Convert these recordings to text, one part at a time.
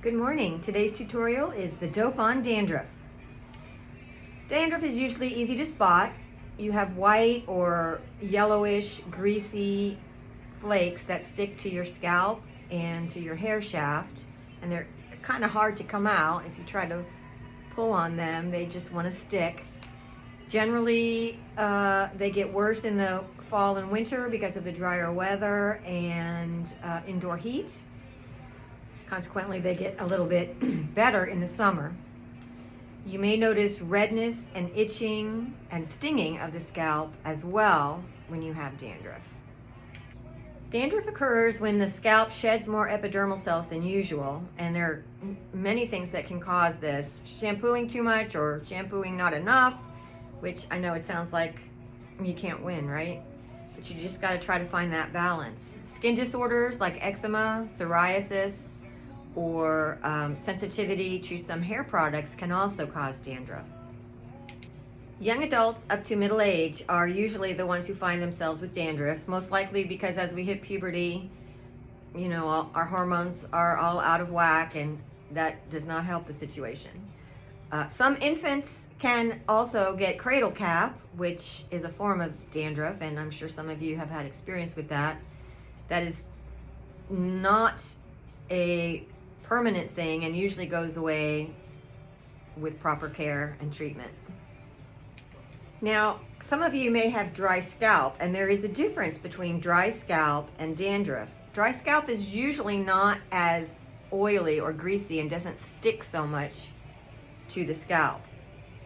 Good morning. Today's tutorial is the dope on dandruff. Dandruff is usually easy to spot. You have white or yellowish, greasy flakes that stick to your scalp and to your hair shaft, and they're kind of hard to come out. If you try to pull on them, they just want to stick. Generally, they get worse in the fall and winter because of the drier weather and indoor heat. Consequently, they get a little bit better in the summer. You may notice redness and itching and stinging of the scalp as well when you have dandruff. Dandruff occurs when the scalp sheds more epidermal cells than usual, and there are many things that can cause this. Shampooing too much or shampooing not enough, which I know it sounds like you can't win, right? But you just got to try to find that balance. Skin disorders like eczema, psoriasis, or sensitivity to some hair products can also cause dandruff. Young adults up to middle age are usually the ones who find themselves with dandruff, most likely because as we hit puberty, our hormones are all out of whack, and that does not help the situation. Some infants can also get cradle cap, which is a form of dandruff, and I'm sure some of you have had experience with that. That is not a permanent thing and usually goes away with proper care and treatment. Now, some of you may have dry scalp, and there is a difference between dry scalp and dandruff. Dry scalp is usually not as oily or greasy and doesn't stick so much to the scalp.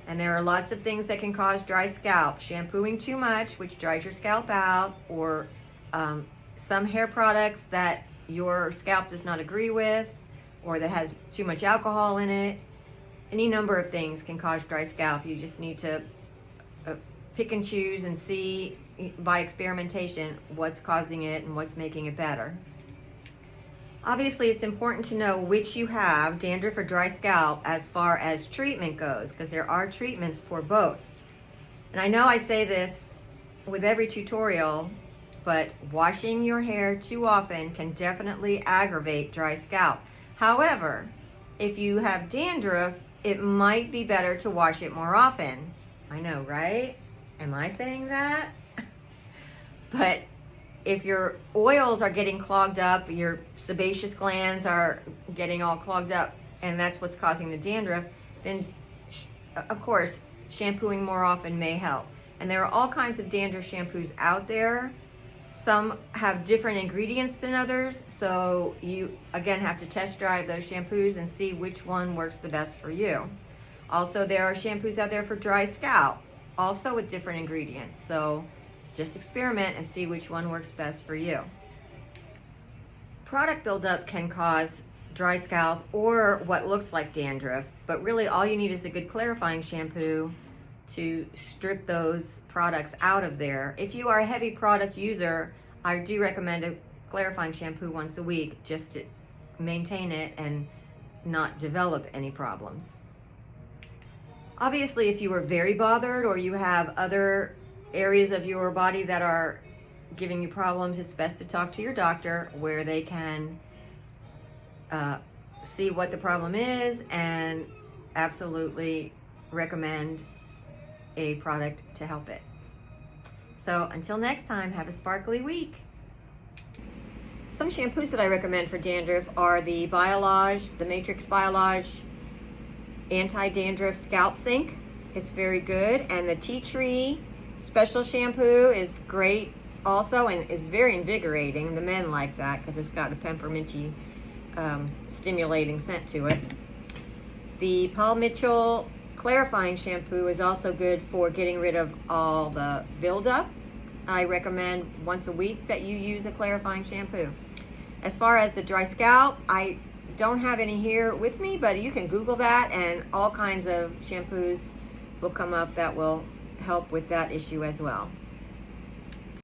And there are lots of things that can cause dry scalp. Shampooing too much, which dries your scalp out, or some hair products that your scalp does not agree with, or that has too much alcohol in it. Any number of things can cause dry scalp. You just need to pick and choose and see by experimentation what's causing it and what's making it better. Obviously, it's important to know which you have, dandruff or dry scalp, as far as treatment goes, because there are treatments for both. And I know I say this with every tutorial, but washing your hair too often can definitely aggravate dry scalp. However, if you have dandruff, it might be better to wash it more often. I know, right? Am I saying that? But if your oils are getting clogged up, your sebaceous glands are getting all clogged up, and that's what's causing the dandruff, then of course, shampooing more often may help. And there are all kinds of dandruff shampoos out there. Some have different ingredients than others, so you again have to test drive those shampoos and see which one works the best for you. Also, there are shampoos out there for dry scalp, also with different ingredients, so just experiment and see which one works best for you. Product buildup can cause dry scalp or what looks like dandruff, but really all you need is a good clarifying shampoo to strip those products out of there. If you are a heavy product user, I do recommend a clarifying shampoo once a week just to maintain it and not develop any problems. Obviously, if you are very bothered or you have other areas of your body that are giving you problems, it's best to talk to your doctor where they can see what the problem is and absolutely recommend a product to help it. So until next time, have a sparkly week. Some shampoos that I recommend for dandruff are the Biolage, the Matrix Biolage Anti-Dandruff Scalp Sink. It's very good. And the Tea Tree Special Shampoo is great also and is very invigorating. The men like that because it's got a pepperminty stimulating scent to it. The Paul Mitchell Clarifying Shampoo is also good for getting rid of all the buildup. I recommend once a week that you use a clarifying shampoo. As far as the dry scalp, I don't have any here with me, but you can Google that and all kinds of shampoos will come up that will help with that issue as well.